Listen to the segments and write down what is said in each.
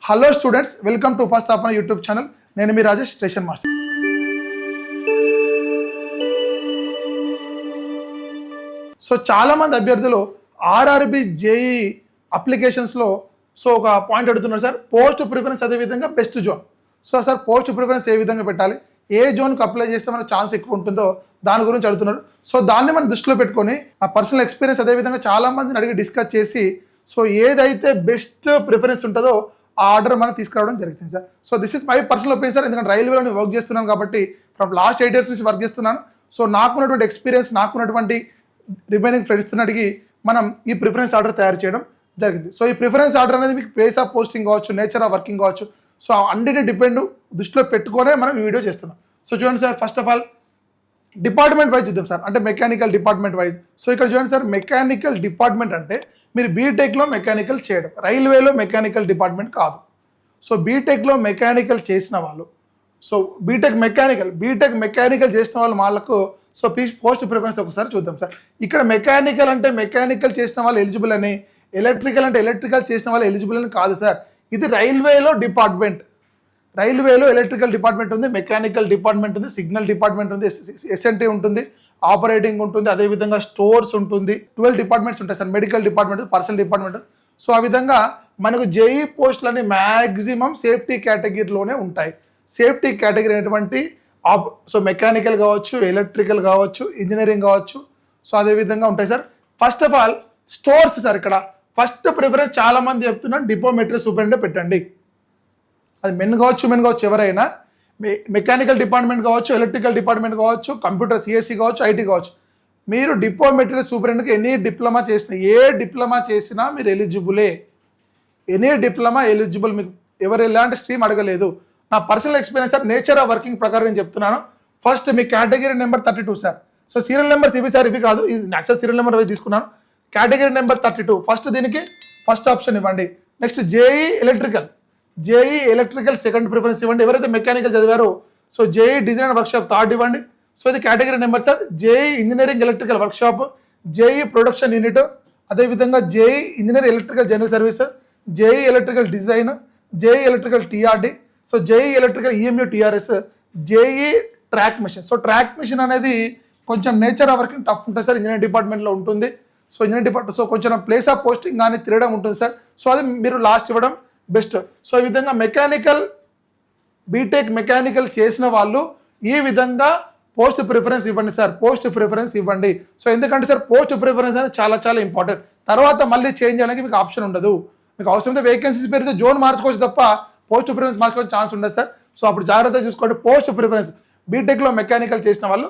Hello students, welcome to Upasthapana YouTube channel. నేను మీ Rajesh, station master. So చాలామంది అభ్యర్థులు ఆర్ఆర్బి జేఈ అప్లికేషన్స్లో ఒక పాయింట్ అడుగుతున్నారు సార్, పోస్ట్ ప్రిఫరెన్స్ అదేవిధంగా best zone. Sir post preference ఏ విధంగా పెట్టాలి, ఏ జోన్కి అప్లై చేస్తే మనకు ఛాన్స్ ఎక్కువ ఉంటుందో దాని గురించి అడుగుతున్నారు. దాన్ని మనం దృష్టిలో పెట్టుకొని నా పర్సనల్ ఎక్స్పీరియన్స్ అదేవిధంగా చాలామందిని అడిగి డిస్కస్ చేసి ఏదైతే బెస్ట్ ప్రిఫరెన్స్ ఉంటుందో ఆ ఆర్డర్ మనం తీసుకురావడం జరిగింది sir. This is my personal opinion sir. ఎందుకంటే రైల్వేలో నేను వర్క్ చేస్తున్నాను కాబట్టి ఫ్రమ్ లాస్ట్ 8 years నుంచి వర్క్ చేస్తున్నాను. నాకున్నటువంటి ఎక్స్పీరియన్స్, నాకున్నటువంటి రిమైనింగ్ ఫ్రెండ్స్ని అడిగి మనం ఈ ప్రిఫరెన్స్ ఆర్డర్ తయారు చేయడం జరిగింది. ఈ ప్రిఫరెన్స్ ఆర్డర్ అనేది మీకు ప్లేస్ ఆఫ్ పోస్టింగ్ కావచ్చు, నేచర్ ఆఫ్ వర్కింగ్ కావచ్చు, అన్నిటిని డిపెండ్ దృష్టిలో పెట్టుకునే మనం ఈ వీడియో చేస్తున్నాం. చూడండి sir, first of all department wise చూద్దాం సార్, అంటే మెకానికల్ డిపార్ట్మెంట్ వైజ్. ఇక్కడ చూడండి సార్, మెకానికల్ డిపార్ట్మెంట్ అంటే మీరు బీటెక్లో మెకానికల్ చేయడం, రైల్వేలో మెకానికల్ డిపార్ట్మెంట్ కాదు. బీటెక్లో మెకానికల్ చేసిన వాళ్ళు, బీటెక్ మెకానికల్ చేసిన వాళ్ళకు పోస్ట్ ప్రిఫరెన్స్ ఒకసారి చూద్దాం సార్. ఇక్కడ మెకానికల్ అంటే మెకానికల్ చేసిన వాళ్ళు ఎలిజిబుల్ అని, ఎలక్ట్రికల్ అంటే ఎలక్ట్రికల్ చేసిన వాళ్ళు ఎలిజిబుల్ అని కాదు సార్. ఇది రైల్వేలో డిపార్ట్మెంట్. రైల్వేలో ఎలక్ట్రికల్ డిపార్ట్మెంట్ ఉంది, మెకానికల్ డిపార్ట్మెంట్ ఉంది, సిగ్నల్ డిపార్ట్మెంట్ ఉంది, ఎస్ఎన్టీ ఉంటుంది, ఆపరేటింగ్ ఉంటుంది, అదేవిధంగా స్టోర్స్ ఉంటుంది. 12 డిపార్ట్మెంట్స్ ఉంటాయి sir. Medical department, personal department. ఆ విధంగా మనకు జేఈ పోస్టులన్నీ మ్యాక్సిమం సేఫ్టీ కేటగిరీలోనే ఉంటాయి. సేఫ్టీ కేటగిరీ అనేటువంటి మెకానికల్ కావచ్చు, ఎలక్ట్రికల్ కావచ్చు, ఇంజనీరింగ్ కావచ్చు, అదేవిధంగా ఉంటాయి sir. First of all stores sir. ఇక్కడ ఫస్ట్ ప్రిఫరెన్స్ చాలామంది చెప్తున్నాను, డిపో మెటీరియల్ సూపరింటెండెంట్ పెట్టండి. అది మెన్ కావచ్చు ఎవరైనా, మెకానికల్ డిపార్ట్మెంట్ కావచ్చు, ఎలక్ట్రికల్ డిపార్ట్మెంట్ కావచ్చు, కంప్యూటర్ సిఎస్సి కావచ్చు, ఐటీ కావచ్చు, మీరు డిపో మెటీరియల్ సూపరింటెండెంట్కి ఎనీ డిప్లొమా చేసినా, ఏ డిప్లొమా చేసినా మీరు ఎలిజిబులే. Any diploma eligible. మీకు ఎవరు ఎలాంటి స్ట్రీమ్ అడగలేదు. నా personal experience sir, nature of working ప్రకారం నేను చెప్తున్నాను. ఫస్ట్ మీ కేటగిరీ నెంబర్ 32 సార్. సీరియల్ నెంబర్స్ ఇవి సార్, ఇవి కాదు, ఇది యాక్చువల్ సీరియల్ నెంబర్ అవి తీసుకున్నాను. కేటగిరీ నెంబర్ 32 ఫస్ట్, దీనికి ఫస్ట్ ఆప్షన్ ఇవ్వండి. Next JE electrical second preference ఇవ్వండి. ఎవరైతే మెకానికల్ చదివారో JE design and workshop third ఇవ్వండి. ఇది category number sir. JE engineering electrical workshop, JE production unit, అదేవిధంగా JE engineering electrical general service, JE electrical design, JE electrical TRD, JE electrical EMU TRS, JE track machine. Track machine అనేది కొంచెం nature of working tough ఉంటుంది sir, engineering డిపార్ట్మెంట్లో ఉంటుంది. Engineering department కొంచెం place of posting కానీ తిరగడం ఉంటుంది sir. అది మీరు లాస్ట్ ఇవ్వడం బెస్ట్. ఈ విధంగా మెకానికల్, బీటెక్ మెకానికల్ చేసిన వాళ్ళు ఈ విధంగా పోస్ట్ ప్రిఫరెన్స్ ఇవ్వండి సార్. పోస్ట్ ప్రిఫరెన్స్ ఇవ్వండి. ఎందుకంటే సార్ పోస్ట్ ప్రిఫరెన్స్ అనేది చాలా చాలా ఇంపార్టెంట్. తర్వాత మళ్ళీ చేంజ్ చేయడానికి మీకు ఆప్షన్ ఉండదు. మీకు అవసరమైతే వేకెన్సీస్ పెరిగితే జోన్ మార్చుకోవచ్చు తప్ప పోస్ట్ ప్రిఫరెన్స్ మార్చుకోవడం ఛాన్స్ ఉండదు సార్. అప్పుడు జాగ్రత్తగా చూసుకోండి. పోస్ట్ ప్రిఫరెన్స్ బీటెక్లో మెకానికల్ చేసిన వాళ్ళు.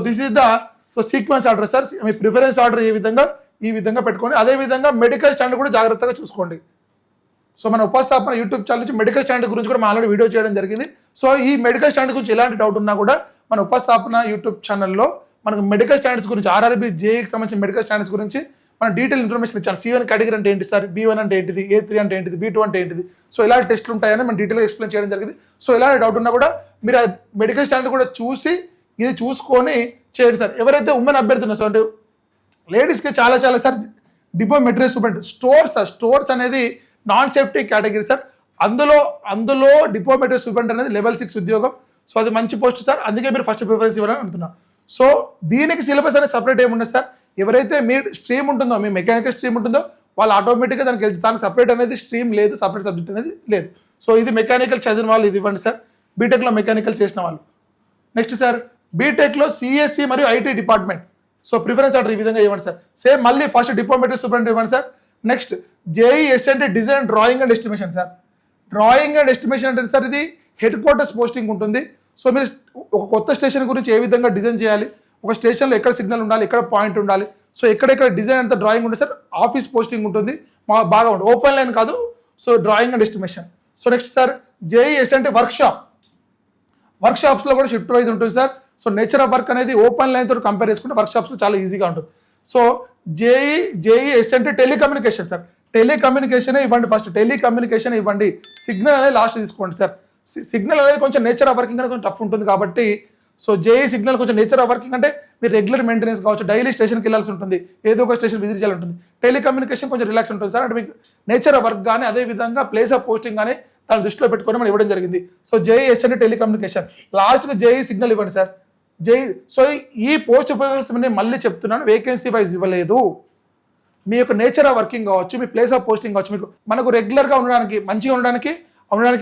This is the sequence order sir. Me preference order ఈ విధంగా పెట్టుకోండి. అదేవిధంగా మెడికల్ స్టాండ్ కూడా జాగ్రత్తగా చూసుకోండి. మన ఉపస్థాపన యూట్యూబ్ ఛానల్ నుంచి మెడికల్ స్టాండ్ గురించి కూడా ఆల్రెడీ వీడియో చేయడం జరిగింది. ఈ మెడికల్ స్టాండ్ గురించి ఎలాంటి డౌట్ ఉన్నా కూడా మన ఉపస్థాపన యూట్యూబ్ ఛానల్లో మనకు మెడికల్ స్టాండ్స్ గురించి, ఆర్ఆర్బి జేఈకి సంబంధించిన మెడికల్ స్టాండ్స్ గురించి మన డీటెయిల్ ఇన్ఫర్మేషన్ ఇచ్చాను. C1 కేటగిరీ అంటే ఏంటి సార్, B1 అంటే ఏంటిది, A3 అంటే ఏంటిది, B2 అంటే ఏంటిది, ఇలాంటి టెస్టులు ఉంటాయని మనం డీటెయిల్గా ఎక్స్ప్లెయిన్ చేయడం జరిగింది. ఎలాంటి డౌట్ ఉన్నా కూడా మీరు ఆ మెడికల్ స్టాండ్ కూడా ఇది చూసుకొని చేయండి సార్. ఎవరైతే ఉమెన్ అభ్యర్థి ఉన్నారు సార్, అంటే లేడీస్కి చాలా చాలా sir, depot material superintendent stores అనేది నాన్ సేఫ్టీ కేటగిరీ సార్. అందులో డిపో మెటీరియల్ సూపరింటెండెంట్ అనేది level 6 ఉద్యోగం. అది మంచి పోస్ట్ సార్. అందుకే మీరు ఫస్ట్ ప్రిఫరెన్స్ ఇవ్వాలని అంటున్నాను. దీనికి సిలబస్ అనేది సపరేట్ ఏముండదు సార్. ఎవరైతే మీ స్ట్రీమ్ ఉంటుందో, మీ మెకానికల్ స్ట్రీమ్ ఉంటుందో వాళ్ళు ఆటోమేటిక్గా దానికి సపరేట్ అనేది స్ట్రీమ్ లేదు, సపరేట్ సబ్జెక్ట్ అనేది లేదు. ఇది మెకానికల్ చదివిన వాళ్ళు ఇది ఇవ్వండి సార్. బీటెక్లో మెకానికల్ చేసిన వాళ్ళు. నెక్స్ట్ సార్, బీటెక్లో సిఎస్సి మరియు ఐటీ డిపార్ట్మెంట్. ప్రిఫరెన్స్ ఆర్డర్ ఈ విధంగా ఇవ్వండి సార్. సేమ్ మళ్ళీ ఫస్ట్ డిపో మెటీరియల్ సూపరింటెండెంట్ ఇవ్వండి sir. Next JE SNT design drawing and estimation sir. Drawing and estimation అంటే సార్ ఇది హెడ్ క్వార్టర్స్ పోస్టింగ్ ఉంటుంది. మీరు ఒక కొత్త స్టేషన్ గురించి ఏ విధంగా డిజైన్ చేయాలి, ఒక స్టేషన్లో ఎక్కడ సిగ్నల్ ఉండాలి, ఎక్కడ పాయింట్ ఉండాలి, ఎక్కడెక్కడ డిజైన్ అంతా డ్రాయింగ్ ఉంటుంది సార్. ఆఫీస్ పోస్టింగ్ ఉంటుంది, బాగా ఉంటుంది. ఓపెన్ లైన్ కాదు. Drawing and estimation. Next sir, JE SNT వర్క్షాప్స్లో కూడా షిఫ్ట్ వైజ్ ఉంటుంది సార్. నేచర్ ఆఫ్ వర్క్ అనేది ఓపెన్ లైన్ తోటి కంపేర్ చేసుకుంటే వర్క్షాప్స్లో చాలా ఈజీగా ఉంటుంది. JE SNT telecommunication sir. Telecommunication ఇవ్వండి ఫస్ట్. టెలికమ్యూనికేషన్ ఇవ్వండి. సిగ్నల్ అనేది లాస్ట్ తీసుకోండి సార్. సిగ్నల్ అనేది కొంచెం నేచర్ ఆఫ్ వర్కింగ్ అనేది కొంచెం టఫ్ ఉంటుంది కాబట్టి జేఈ సిగ్నల్ కొంచెం నేచర్ ఆఫ్ వర్కింగ్ అంటే మీరు రెగ్యులర్ మెయింటెనెన్స్ కావచ్చు, డైలీ స్టేషన్కి వెళ్ళాల్సి ఉంటుంది, ఏదో ఒక స్టేషన్ విజిట్ చేయాలి ఉంటుంది. టెలికమ్యూనికేషన్ కొంచెం రిలాక్స్ ఉంటుంది సార్. అంటే మీకు నేచర్ ఆఫ్ వర్క్ కానీ, అదేవిధంగా ప్లేస్ ఆఫ్ పోస్టింగ్ కానీ దాన్ని దృష్టిలో పెట్టుకొని మనం ఇవ్వడం జరిగింది. సో జేఈ ఎస్ఎండి టెలికమ్యూనికేషన్, లాస్ట్కి జేఈ సిగ్నల్ ఇవ్వండి సార్. జేఈ సో ఈ పోస్ట్ ఉపయోగిస్తామని మళ్ళీ చెప్తున్నాను, వేకెన్సీ వైజ్ ఇవ్వలేదు. మీ యొక్క నేచర్ ఆఫ్ వర్కింగ్ కావచ్చు, మీ ప్లేస్ ఆఫ్ పోస్టింగ్ కావచ్చు, మీకు మనకు రెగ్యులర్గా ఉండడానికి మంచిగా ఉండడానికి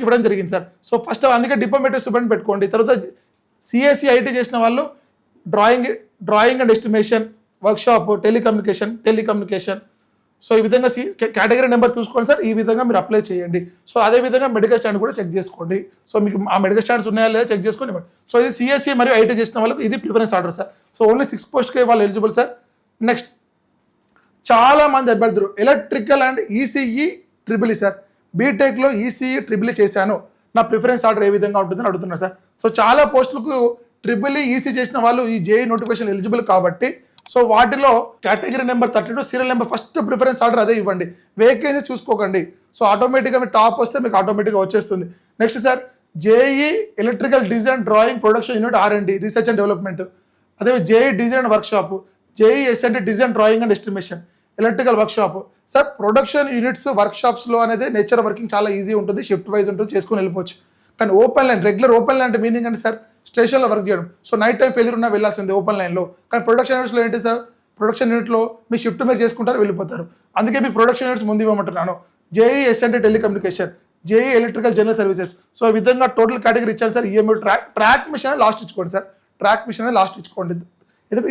ఇవ్వడం జరిగింది సార్. సో ఫస్ట్ అందుకే డిప్లొమేటిక్ స్టూడెంట్ పెట్టుకోండి. తర్వాత సిఎస్సి ఐటీ చేసిన వాళ్ళు drawing and estimation, workshop, telecommunication. So ఈ విధంగా కేటగిరీ నెంబర్ చూసుకోండి సార్. ఈ విధంగా మీరు అప్లై చేయండి. సో అదేవిధంగా మెడికల్ స్టాండ్ కూడా చెక్ చేసుకోండి. సో మీకు ఆ మెడికల్ స్టాండ్స్ ఉన్నాయా లేదా చెక్ చేసుకొని ఇవ్వండి. సో ఇది సిఎస్సి మరియు ఐటీ చేసిన వాళ్ళకి ఇది preference order sir. So only 6 పోస్ట్కే వాళ్ళు ఎలిజిబుల్ సార్. నెక్స్ట్, చాలా మంది అభ్యర్థులు electrical and ECE triple E sir. బీటెక్లో ఈసీఈ ట్రిపుల్ ఈ చేశాను, నా ప్రిఫరెన్స్ ఆర్డర్ ఏ విధంగా ఉంటుందని అడుగుతున్నారు సార్. సో చాలా పోస్టులకు ట్రిపుల్ ఈసీ చేసిన వాళ్ళు ఈ జేఈ నోటిఫికేషన్ ఎలిజిబుల్ కాబట్టి సో వాటిలో category number 32 serial number first preference order అదే ఇవ్వండి. వేకెన్సీ చూసుకోకండి. సో ఆటోమేటిక్గా మీరు టాప్ వస్తే మీకు ఆటోమేటిక్గా వచ్చేస్తుంది. Next sir, JE electrical design drawing production unit R&D research and development, అదే JE design and workshop, JE SMD design drawing and estimation, electrical workshop. Sir production units వర్క్షాప్స్లో అనేది నేచర్ వర్కింగ్ చాలా ఈజీ ఉంటుంది, shift wise ఉంటుంది, చేసుకొని వెళ్ళిపోవచ్చు. కానీ open line, regular open line అంటే మీనింగ్ అంటే సార్ స్టేషన్లో వర్క్ చేయడం. సో నైట్ టైం ఫెయిల్యూర్ ఉన్నా వెళ్ళాల్సింది ఓపెన్ లైన్లో. కానీ ప్రొడక్షన్ యూనిట్స్లో ఏంటి సార్, ప్రొడక్షన్ యూనిట్లో మీ షిఫ్ట్ మీరు చేసుకుంటారు, వెళ్ళిపోతారు. అందుకే మీ ప్రొడక్షన్ యూనిట్స్ ముందు ఇవ్వమంటున్నాను. JE SMD telecommunication, JE electrical general services. So ఈ విధంగా టోటల్ కేటగిరీ ఇచ్చాను sir. EMI track machine last ఇచ్చుకోండి సార్. ట్రాక్ మిషన్ లాస్ట్ ఇచ్చుకోండి.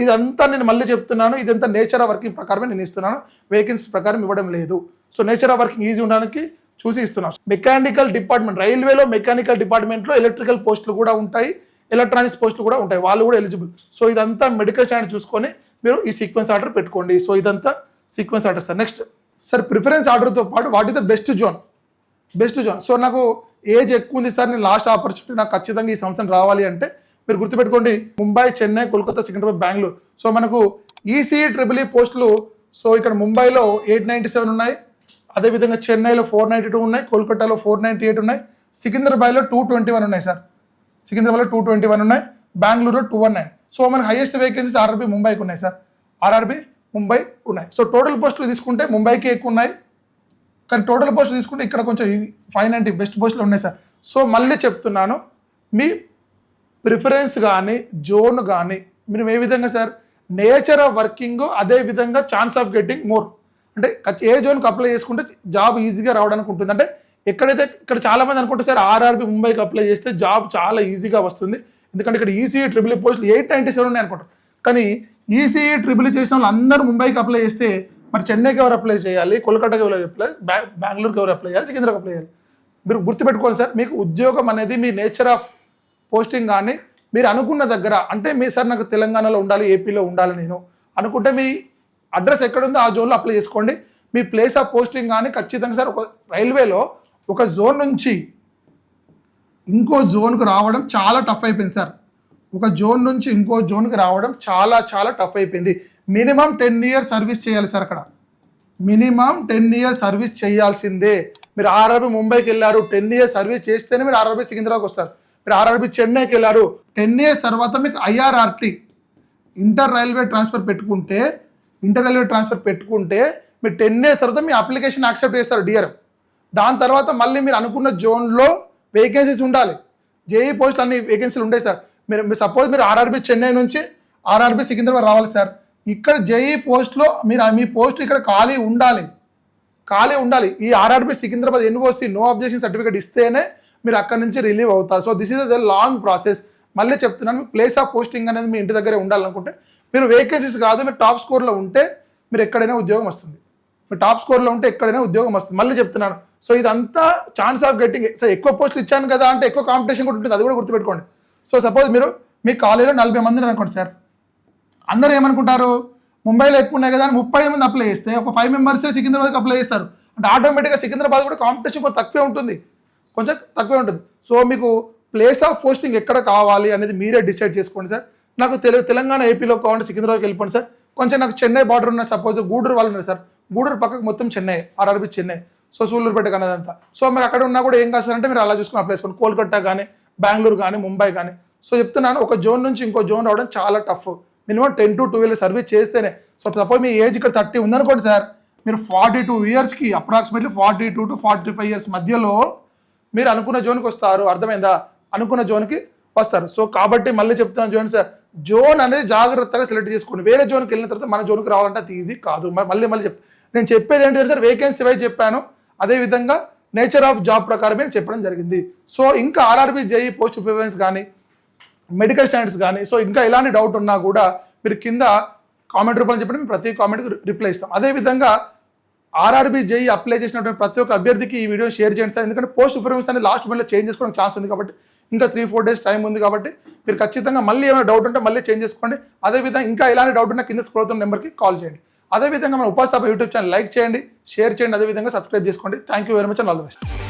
ఇదంతా నేను మళ్ళీ చెప్తున్నాను, ఇదంతా నేచర్ ఆఫ్ వర్కింగ్ ప్రకారమే నేను ఇస్తున్నాను, వేకెన్సీ ప్రకారం ఇవ్వడం లేదు. So nature of working easy ఉండడానికి చూసి ఇస్తున్నాను. మెకానికల్ డిపార్ట్మెంట్, రైల్వేలో మెకానికల్ డిపార్ట్మెంట్లో ఎలక్ట్రికల్ పోస్టులు కూడా ఉంటాయి, ఎలక్ట్రానిక్స్ పోస్టులు కూడా ఉంటాయి, వాళ్ళు కూడా ఎలిజిబుల్. సో ఇదంతా మెడికల్ స్టాండ్ చూసుకొని మీరు ఈ సీక్వెన్స్ ఆర్డర్ పెట్టుకోండి. సో ఇదంతా sequence order sir. Next sir, preference ఆర్డర్తో పాటు what is the best zone. So నాకు ఏజ్ ఎక్కువ ఉంది సార్, నేను లాస్ట్ ఆపర్చునిటీ నాకు ఖచ్చితంగా ఈ సంవత్సరం రావాలి అంటే మీరు గుర్తుపెట్టుకోండి, ముంబై, చెన్నై, కోల్కతా, సికింద్రాబాద్, బెంగళూరు. సో మనకు ఈసీఈ ట్రిపుల్ ఈ పోస్టులు సో ఇక్కడ ముంబైలో 897 ఉన్నాయి, అదేవిధంగా చెన్నైలో 492 ఉన్నాయి, కోల్కతాలో 498 ఉన్నాయి, సికింద్రాబాద్లో 221 ఉన్నాయి సార్. సికింద్రాబాద్లో 221 ఉన్నాయి, బెంగళూరులో 219. సో మనకు హైయెస్ట్ వేకెన్సీస్ ఆర్ఆర్బీ ముంబైకి ఉన్నాయి సార్. ఆర్ఆర్బీ ముంబై ఉన్నాయి. సో టోటల్ పోస్టులు తీసుకుంటే ముంబైకి ఎక్కువ ఉన్నాయి, కానీ టోటల్ పోస్టులు తీసుకుంటే ఇక్కడ కొంచెం 590 బెస్ట్ పోస్టులు ఉన్నాయి సార్. సో మళ్ళీ చెప్తున్నాను, మీ ప్రిఫరెన్స్ కానీ జోన్ కానీ మీరు ఏ విధంగా సార్, నేచర్ ఆఫ్ వర్కింగ్, అదేవిధంగా ఛాన్స్ ఆఫ్ గెట్టింగ్ మోర్, అంటే ఏ జోన్కి అప్లై చేసుకుంటే జాబ్ ఈజీగా రావడానికి ఉంటుంది. అంటే ఎక్కడైతే ఇక్కడ చాలామంది అనుకుంటే సార్ ఆర్ఆర్బీ ముంబైకి అప్లై చేస్తే జాబ్ చాలా ఈజీగా వస్తుంది, ఎందుకంటే ఇక్కడ ఈసీఈ ట్రిపుల్ ఈ పోస్టులు 897 ఉన్నాయి అనుకుంటారు. కానీ ఈసీఈ ట్రిపుల్ ఈ చేసిన వాళ్ళు అందరూ ముంబైకి అప్లై చేస్తే మరి చెన్నైకి ఎవరు అప్లై చేయాలి, కోల్కతాకి ఎవరు అప్లై, బెంగళూరుకి ఎవరు అప్లై చేయాలి, సికింద్రాబాద్కి అప్లై చేయాలి. మీరు గుర్తుపెట్టుకోవాలి సార్, మీకు ఉద్యోగం అనేది మీ నేచర్ ఆఫ్ పోస్టింగ్ కానీ మీరు అనుకున్న దగ్గర, అంటే మీ సార్ నాకు తెలంగాణలో ఉండాలి, ఏపీలో ఉండాలి నేను అనుకుంటే మీ అడ్రస్ ఎక్కడుందో ఆ జోన్లో అప్లై చేసుకోండి. మీ ప్లేస్ ఆఫ్ పోస్టింగ్ కానీ ఖచ్చితంగా సార్, ఒక రైల్వేలో ఒక జోన్ నుంచి ఇంకో జోన్కి రావడం చాలా టఫ్ అయిపోయింది సార్. ఒక జోన్ నుంచి ఇంకో జోన్కి రావడం చాలా చాలా టఫ్ అయిపోయింది. మినిమం 10 years సర్వీస్ చేయాలి సార్. అక్కడ మినిమం 10 years సర్వీస్ చేయాల్సిందే. మీరు ఆర్ఆర్బీ ముంబైకి వెళ్ళారు, 10 years సర్వీస్ చేస్తేనే మీరు ఆర్ఆర్బీ సికింద్రాబాద్కి వస్తారు. మీరు ఆర్ఆర్బీ చెన్నైకి వెళ్ళారు, 10 years తర్వాత మీకు ఐఆర్ఆర్టీ ఇంటర్ రైల్వే ట్రాన్స్ఫర్ పెట్టుకుంటే మీరు 10 years తర్వాత మీ అప్లికేషన్ యాక్సెప్ట్ చేస్తారు డిఆర్ఎం. దాని తర్వాత మళ్ళీ మీరు అనుకున్న జోన్లో వేకెన్సీస్ ఉండాలి. జేఈ పోస్ట్ అన్ని వేకెన్సీలు ఉంటాయి సార్. మీరు సపోజ్ మీరు ఆర్ఆర్బీ చెన్నై నుంచి ఆర్ఆర్బీ సికింద్రాబాద్ రావాలి సార్. ఇక్కడ జేఈ పోస్ట్లో మీ పోస్ట్ ఇక్కడ ఖాళీ ఉండాలి. ఈ RRB Secunderabad NOC no objection certificate ఇస్తేనే మీరు అక్కడ నుంచి రిలీవ్ అవుతారు. So this is the long process. మళ్ళీ చెప్తున్నాను, ప్లేస్ ఆఫ్ పోస్టింగ్ అనేది మీ ఇంటి దగ్గరే ఉండాలనుకుంటే మీరు వేకెన్సీస్ కాదు, మీరు టాప్ స్కోర్లో ఉంటే మీరు ఎక్కడైనా ఉద్యోగం వస్తుంది. మీరు టాప్ స్కోర్లో ఉంటే ఎక్కడైనా ఉద్యోగం వస్తుంది. మళ్ళీ చెప్తున్నాను, సో ఇదంతా ఛాన్స్ ఆఫ్ గెట్టింగ్. సో ఎక్కువ పోస్టులు ఇచ్చాను కదా అంటే ఎక్కువ కాంపిటీషన్ కూడా ఉంటుంది, అది కూడా గుర్తుపెట్టుకోండి. సో సపోజ్ మీరు మీ కాలేజీలో 40 మందిని అనుకోండి సార్, అందరూ ఏమనుకుంటారు, ముంబైలో ఎక్కువ ఉన్నాయి కదా అని 30 మంది అప్లై చేస్తే ఒక 5 members సికింద్రాబాద్కి అప్లై చేస్తారు. అంటే ఆటోమేటిక్గా సికింద్రాబాద్ కూడా కాంపిటీషన్ కొంచెం తక్కువే ఉంటుంది. సో మీకు ప్లేస్ ఆఫ్ పోస్టింగ్ ఎక్కడ కావాలి అనేది మీరే డిసైడ్ చేసుకోండి సార్. నాకు తెలంగాణ ఏపీలో కావాలంటే సికింద్రాబాద్కి వెళ్ళిపోండి సార్. కొంచెం నాకు చెన్నై బార్డర్ ఉన్న సపోజ్ గూడూరు వాళ్ళు ఉన్నారు సార్, గూడూరు పక్కకు మొత్తం చెన్నై, ఆర్ఆర్బీ చెన్నై, సో సూళ్ళూరుపేట కానీ అదంతా. సో మీకు అక్కడ ఉన్నా కూడా ఏం కాస్తారంటే మీరు అలా చూసుకొని అప్లై చేసుకోండి. కోల్కతా కానీ, బెంగళూరు కానీ, ముంబై కానీ. సో చెప్తున్నాను, ఒక జోన్ నుంచి ఇంకో జోన్ రావడం చాలా tough. Minimum 10 to 12 years service చేస్తేనే. సో సపోజ్ మీ ఏజ్ ఇక్కడ 30 ఉందనుకోండి సార్, మీరు 42 yearsకి అప్రాక్సిమేట్లీ 42 to 45 years మధ్యలో మీరు అనుకున్న జోన్కి వస్తారు. అర్థమైందా? అనుకున్న జోన్కి వస్తారు. సో కాబట్టి మళ్ళీ చెప్తున్నాను చూడండి సార్, జోన్ అనేది జాగ్రత్తగా సెలెక్ట్ చేసుకోండి. వేరే జోన్కి వెళ్ళిన తర్వాత మన జోన్కి రావాలంటే అది ఈజీ కాదు. మళ్ళీ నేను చెప్పేది ఏంటంటే సార్, వేకెన్సీ వైజ్ చెప్పాను, అదేవిధంగా నేచర్ ఆఫ్ జాబ్ ప్రకారమే చెప్పడం జరిగింది. సో ఇంకా ఆర్ఆర్బీ జేఈ పోస్ట్ ప్రిఫరెన్స్ కానీ మెడికల్ స్టాండర్డ్స్ కానీ సో ఇంకా ఎలాంటి డౌట్ ఉన్నా కూడా మీరు కింద కామెంట్ రూపంలో చెప్పండి, మేము ప్రతి కామెంట్కి రిప్లై ఇస్తాం. అదేవిధంగా ఆర్ఆర్బీ జేఈ అప్లై చేసినటువంటి ప్రతి ఒక్క అభ్యర్థికి ఈ వీడియో షేర్ చేయండి సార్. ఎందుకంటే పోస్ట్ ప్రిఫరెన్స్ అనేది లాస్ట్ మినిట్లో చేంజ్ చేసుకోవడానికి ఛాన్స్ ఉంది కాబట్టి, ఇంకా 3-4 డేస్ టైం ఉంది కాబట్టి మీరు ఖచ్చితంగా మళ్ళీ ఏమైనా డౌట్ ఉంటే మళ్ళీ చేంజ్ చేసుకోండి. అదేవిధంగా ఇంకా ఎలాంటి డౌట్ ఉన్నా కింద స్క్రోల్ అవుతున్న నెంబర్కి కాల్ చేయండి. అదేవిధంగా మన ఉపాస్థాపన యూట్యూబ్ ఛానల్ లైక్ చేయండి, షేర్ చేయండి, అదేవిధంగా సబ్స్క్రైబ్ చేసుకోండి. Thank you very much and all the best.